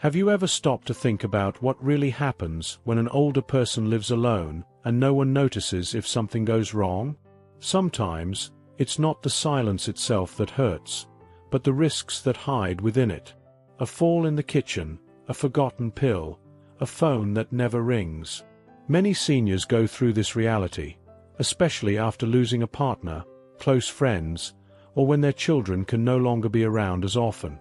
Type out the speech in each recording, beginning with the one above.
Have you ever stopped to think about what really happens when an older person lives alone and no one notices if something goes wrong? Sometimes, it's not the silence itself that hurts, but the risks that hide within it. A fall in the kitchen, a forgotten pill, a phone that never rings. Many seniors go through this reality, especially after losing a partner, close friends, or when their children can no longer be around as often.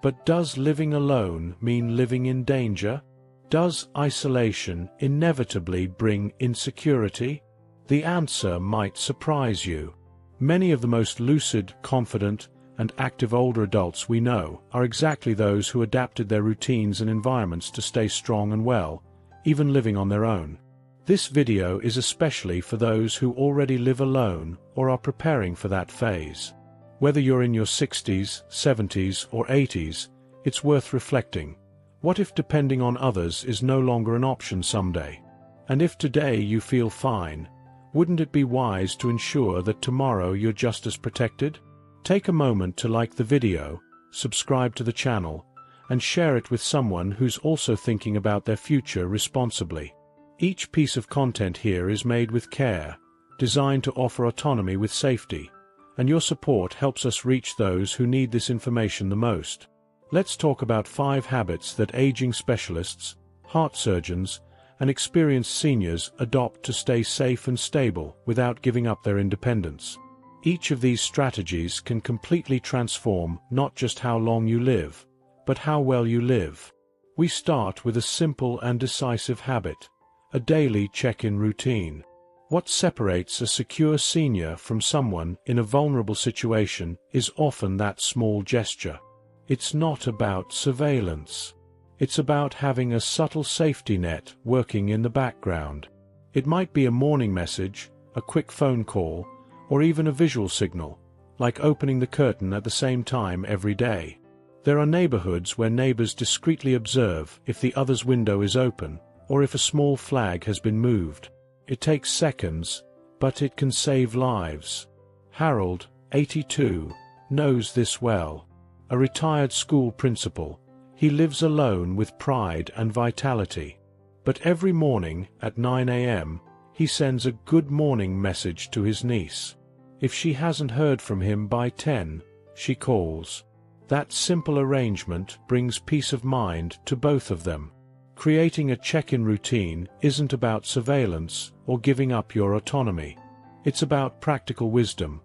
But does living alone mean living in danger? Does isolation inevitably bring insecurity? The answer might surprise you. Many of the most lucid, confident, and active older adults we know are exactly those who adapted their routines and environments to stay strong and well, even living on their own. This video is especially for those who already live alone or are preparing for that phase. Whether you're in your 60s, 70s, or 80s, it's worth reflecting. What if depending on others is no longer an option someday? And if today you feel fine, wouldn't it be wise to ensure that tomorrow you're just as protected? Take a moment to like the video, subscribe to the channel, and share it with someone who's also thinking about their future responsibly. Each piece of content here is made with care, designed to offer autonomy with safety, and your support helps us reach those who need this information the most. Let's talk about 5 habits that aging specialists, heart surgeons, and experienced seniors adopt to stay safe and stable without giving up their independence. Each of these strategies can completely transform not just how long you live, but how well you live. We start with a simple and decisive habit: a daily check-in routine. What separates a secure senior from someone in a vulnerable situation is often that small gesture. It's not about surveillance. It's about having a subtle safety net working in the background. It might be a morning message, a quick phone call, or even a visual signal, like opening the curtain at the same time every day. There are neighborhoods where neighbors discreetly observe if the other's window is open, or if a small flag has been moved. It takes seconds, but it can save lives. Harold, 82, knows this well. A retired school principal, he lives alone with pride and vitality. But every morning at 9 a.m., he sends a good morning message to his niece. If she hasn't heard from him by 10, she calls. That simple arrangement brings peace of mind to both of them. Creating a check-in routine isn't about surveillance or giving up your autonomy. It's about practical wisdom,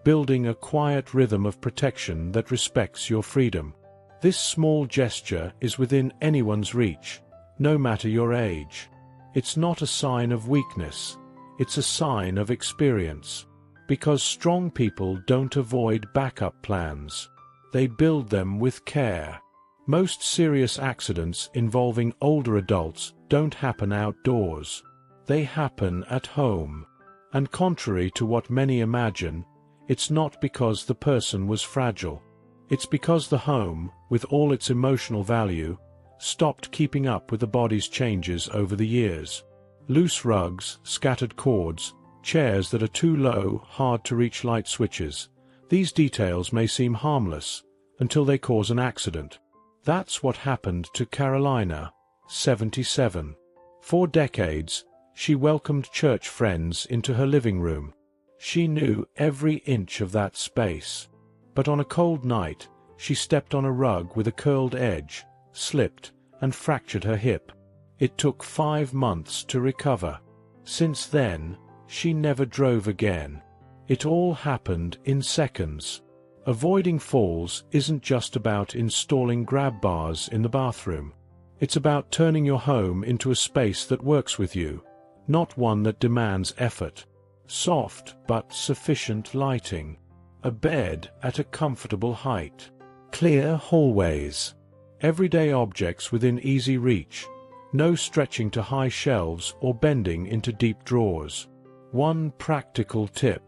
building a quiet rhythm of protection that respects your freedom. This small gesture is within anyone's reach, no matter your age. It's not a sign of weakness, it's a sign of experience. Because strong people don't avoid backup plans. They build them with care. Most serious accidents involving older adults don't happen outdoors. They happen at home. And contrary to what many imagine, it's not because the person was fragile. It's because the home, with all its emotional value, stopped keeping up with the body's changes over the years. Loose rugs, scattered cords, chairs that are too low, hard to reach light switches. These details may seem harmless until they cause an accident. That's what happened to Carolina, 77. For decades, she welcomed church friends into her living room. She knew every inch of that space. But on a cold night, she stepped on a rug with a curled edge, slipped, and fractured her hip. It took 5 months to recover. Since then, she never drove again. It all happened in seconds. Avoiding falls isn't just about installing grab bars in the bathroom. It's about turning your home into a space that works with you, not one that demands effort. Soft but sufficient lighting. A bed at a comfortable height. Clear hallways. Everyday objects within easy reach. No stretching to high shelves or bending into deep drawers. One practical tip.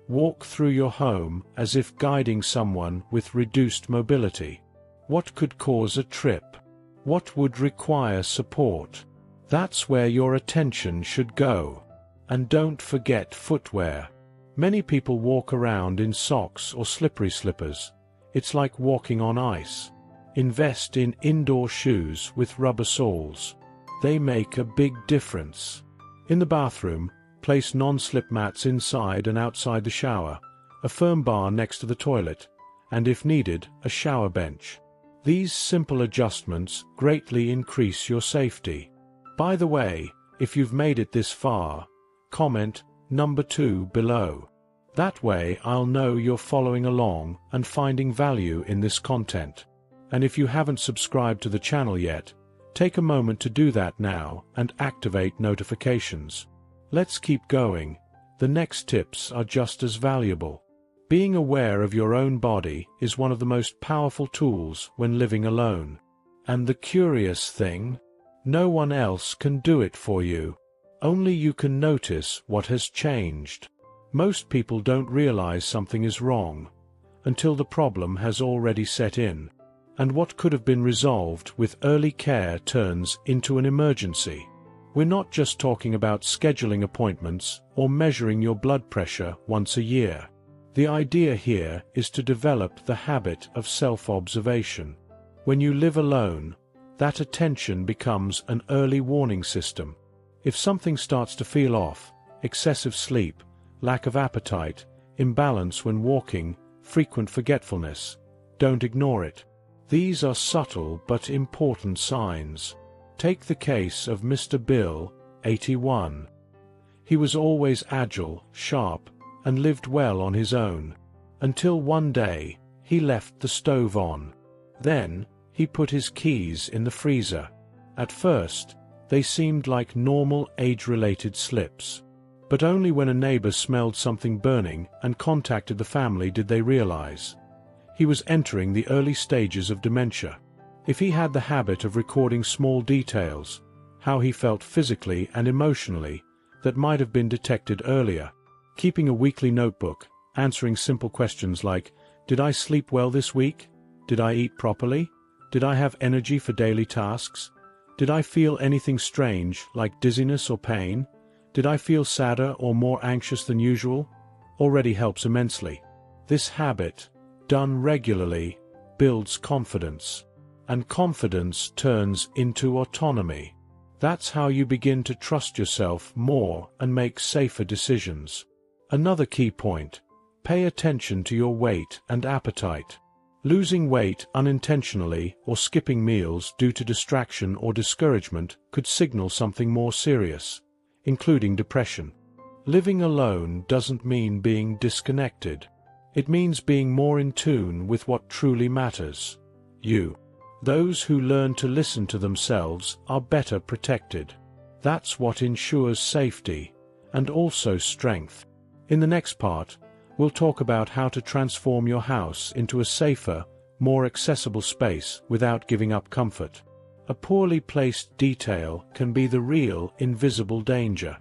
Walk through your home as if guiding someone with reduced mobility. What could cause a trip? What would require support? That's where your attention should go. And don't forget footwear. Many people walk around in socks or slippery slippers. It's like walking on ice. Invest in indoor shoes with rubber soles. They make a big difference. In the bathroom, place non-slip mats inside and outside the shower, a firm bar next to the toilet, and if needed, a shower bench. These simple adjustments greatly increase your safety. By the way, if you've made it this far, comment number 2 below. That way I'll know you're following along and finding value in this content. And if you haven't subscribed to the channel yet, take a moment to do that now and activate notifications. Let's keep going. The next tips are just as valuable. Being aware of your own body is one of the most powerful tools when living alone. And the curious thing? No one else can do it for you. Only you can notice what has changed. Most people don't realize something is wrong until the problem has already set in, and what could have been resolved with early care turns into an emergency. We're not just talking about scheduling appointments or measuring your blood pressure once a year. The idea here is to develop the habit of self-observation. When you live alone, that attention becomes an early warning system. If something starts to feel off, excessive sleep, lack of appetite, imbalance when walking, frequent forgetfulness, don't ignore it. These are subtle but important signs. Take the case of Mr. Bill, 81. He was always agile, sharp, and lived well on his own, until one day, he left the stove on. Then, he put his keys in the freezer. At first, they seemed like normal age-related slips. But only when a neighbor smelled something burning and contacted the family did they realize he was entering the early stages of dementia. If he had the habit of recording small details, how he felt physically and emotionally, that might have been detected earlier. Keeping a weekly notebook, answering simple questions like, did I sleep well this week? Did I eat properly? Did I have energy for daily tasks? Did I feel anything strange, like dizziness or pain? Did I feel sadder or more anxious than usual? Already helps immensely. This habit, done regularly, builds confidence. And confidence turns into autonomy. That's how you begin to trust yourself more and make safer decisions. Another key point: pay attention to your weight and appetite. Losing weight unintentionally or skipping meals due to distraction or discouragement could signal something more serious, including depression. Living alone doesn't mean being disconnected. It means being more in tune with what truly matters: you. Those who learn to listen to themselves are better protected. That's what ensures safety, and also strength. In the next part, we'll talk about how to transform your house into a safer, more accessible space without giving up comfort. A poorly placed detail can be the real, invisible danger.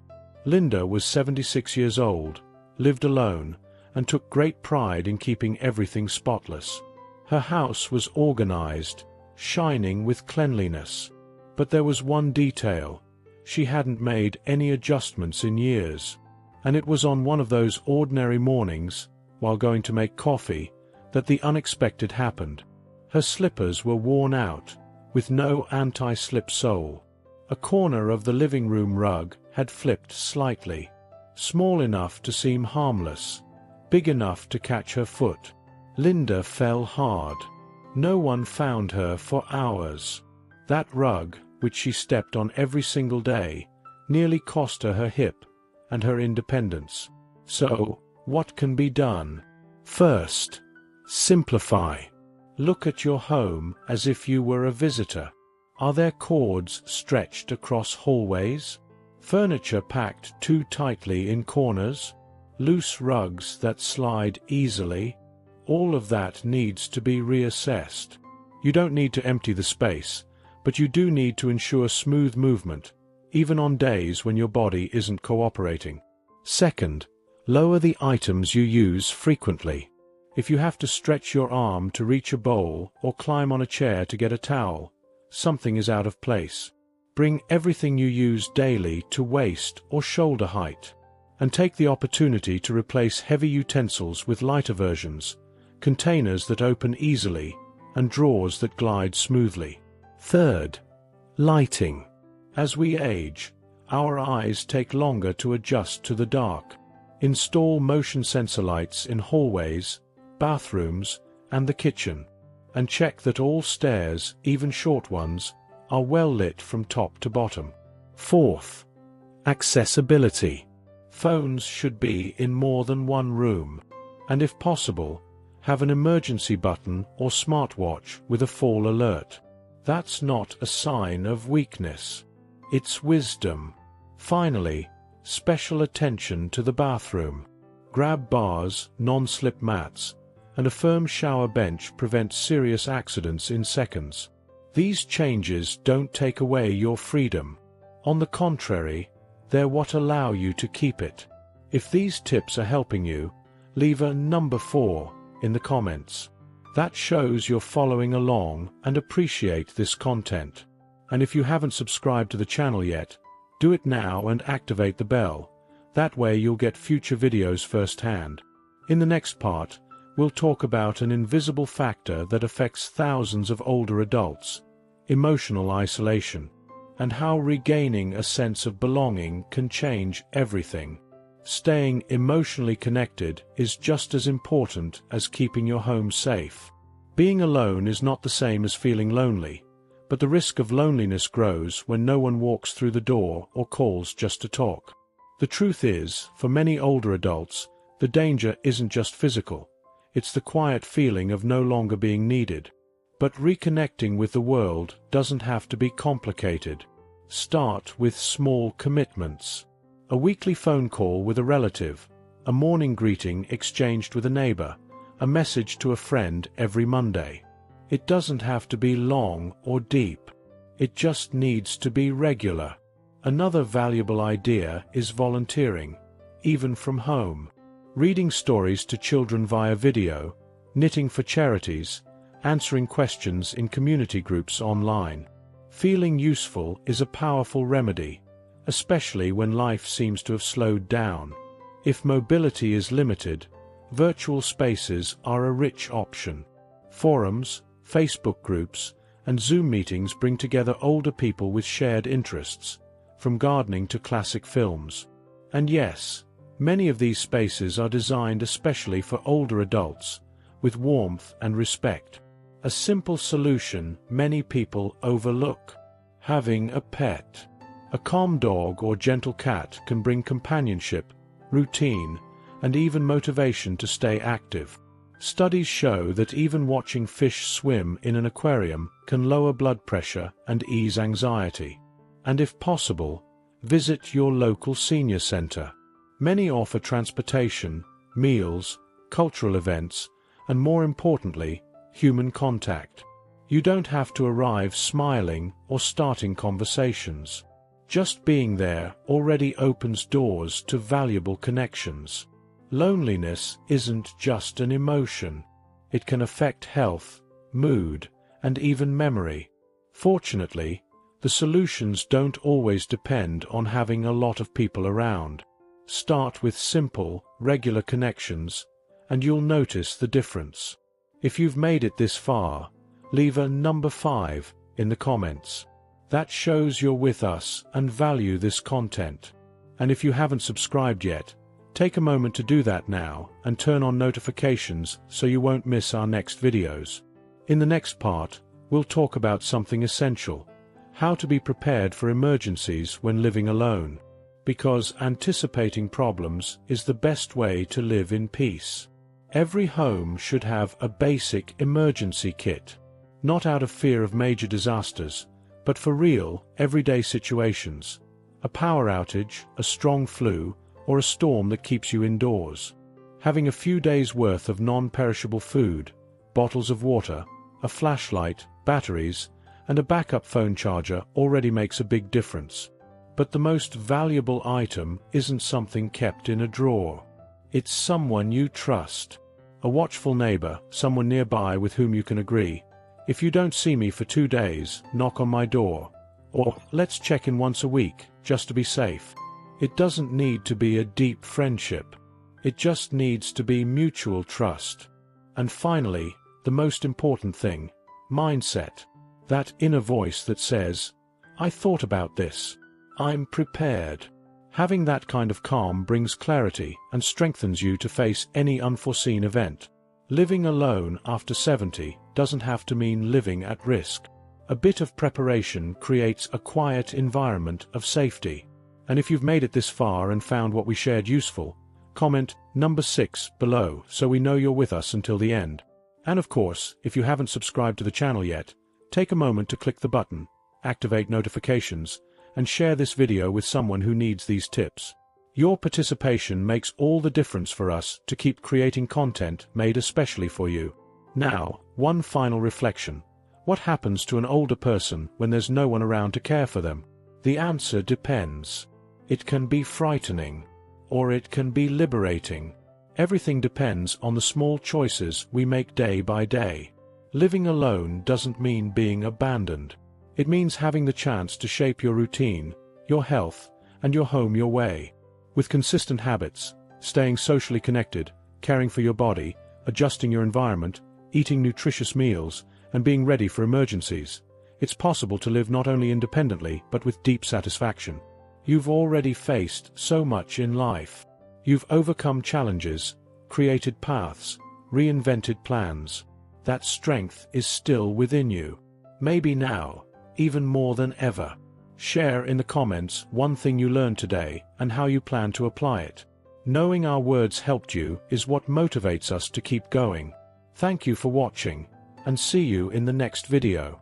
Linda was 76 years old, lived alone, and took great pride in keeping everything spotless. Her house was organized, shining with cleanliness. But there was one detail. She hadn't made any adjustments in years. And it was on one of those ordinary mornings, while going to make coffee, that the unexpected happened. Her slippers were worn out, with no anti-slip sole. A corner of the living room rug had flipped slightly, small enough to seem harmless, big enough to catch her foot. Linda fell hard. No one found her for hours. That rug, which she stepped on every single day, nearly cost her her hip and her independence. So, what can be done? First, simplify. Look at your home as if you were a visitor. Are there cords stretched across hallways? Furniture packed too tightly in corners? Loose rugs that slide easily? All of that needs to be reassessed. You don't need to empty the space, but you do need to ensure smooth movement, even on days when your body isn't cooperating. Second, lower the items you use frequently. If you have to stretch your arm to reach a bowl or climb on a chair to get a towel, something is out of place. Bring everything you use daily to waist or shoulder height, and take the opportunity to replace heavy utensils with lighter versions, containers that open easily, and drawers that glide smoothly. Third, lighting. As we age, our eyes take longer to adjust to the dark. Install motion sensor lights in hallways, bathrooms, and the kitchen, and check that all stairs, even short ones, are well lit from top to bottom. Fourth, accessibility. Phones should be in more than one room, and if possible, have an emergency button or smartwatch with a fall alert. That's not a sign of weakness. It's wisdom. Finally, special attention to the bathroom. Grab bars, non-slip mats, and a firm shower bench prevent serious accidents in seconds. These changes don't take away your freedom. On the contrary, they're what allow you to keep it. If these tips are helping you, leave a number 4 in the comments. That shows you're following along and appreciate this content. And if you haven't subscribed to the channel yet, do it now and activate the bell. That way you'll get future videos firsthand. In the next part, we'll talk about an invisible factor that affects thousands of older adults: emotional isolation, and how regaining a sense of belonging can change everything. Staying emotionally connected is just as important as keeping your home safe. Being alone is not the same as feeling lonely, but the risk of loneliness grows when no one walks through the door or calls just to talk. The truth is, for many older adults, the danger isn't just physical. It's the quiet feeling of no longer being needed. But reconnecting with the world doesn't have to be complicated. Start with small commitments. A weekly phone call with a relative, a morning greeting exchanged with a neighbor, a message to a friend every Monday. It doesn't have to be long or deep. It just needs to be regular. Another valuable idea is volunteering, even from home. Reading stories to children via video, knitting for charities, answering questions in community groups online. Feeling useful is a powerful remedy, especially when life seems to have slowed down. If mobility is limited, virtual spaces are a rich option. Forums, Facebook groups, and Zoom meetings bring together older people with shared interests, from gardening to classic films. And yes, many of these spaces are designed especially for older adults, with warmth and respect. A simple solution many people overlook: having a pet. A calm dog or gentle cat can bring companionship, routine, and even motivation to stay active. Studies show that even watching fish swim in an aquarium can lower blood pressure and ease anxiety. And if possible, visit your local senior center. Many offer transportation, meals, cultural events, and more importantly, human contact. You don't have to arrive smiling or starting conversations. Just being there already opens doors to valuable connections. Loneliness isn't just an emotion. It can affect health, mood, and even memory. Fortunately, the solutions don't always depend on having a lot of people around. Start with simple, regular connections, and you'll notice the difference. If you've made it this far, leave a number 5 in the comments. That shows you're with us and value this content. And if you haven't subscribed yet, take a moment to do that now and turn on notifications so you won't miss our next videos. In the next part, we'll talk about something essential: how to be prepared for emergencies when living alone. Because anticipating problems is the best way to live in peace. Every home should have a basic emergency kit, not out of fear of major disasters, but for real, everyday situations. A power outage, a strong flu, or a storm that keeps you indoors. Having a few days' worth of non-perishable food, bottles of water, a flashlight, batteries, and a backup phone charger already makes a big difference. But the most valuable item isn't something kept in a drawer. It's someone you trust. A watchful neighbor, someone nearby with whom you can agree, "If you don't see me for 2 days, knock on my door." Or, "Let's check in once a week, just to be safe." It doesn't need to be a deep friendship. It just needs to be mutual trust. And finally, the most important thing, mindset. That inner voice that says, I thought about this. I'm prepared. Having that kind of calm brings clarity and strengthens you to face any unforeseen event. Living alone after 70 doesn't have to mean living at risk. A bit of preparation creates a quiet environment of safety. And if you've made it this far and found what we shared useful, comment number 6 below so we know you're with us until the end. And of course, if you haven't subscribed to the channel yet, take a moment to click the button, activate notifications, and share this video with someone who needs these tips. Your participation makes all the difference for us to keep creating content made especially for you. Now, one final reflection. What happens to an older person when there's no one around to care for them? The answer depends. It can be frightening, or it can be liberating. Everything depends on the small choices we make day by day. Living alone doesn't mean being abandoned. It means having the chance to shape your routine, your health, and your home your way. With consistent habits, staying socially connected, caring for your body, adjusting your environment, eating nutritious meals, and being ready for emergencies, it's possible to live not only independently but with deep satisfaction. You've already faced so much in life. You've overcome challenges, created paths, reinvented plans. That strength is still within you. Maybe now, even more than ever. Share in the comments one thing you learned today and how you plan to apply it. Knowing our words helped you is what motivates us to keep going. Thank you for watching, and see you in the next video.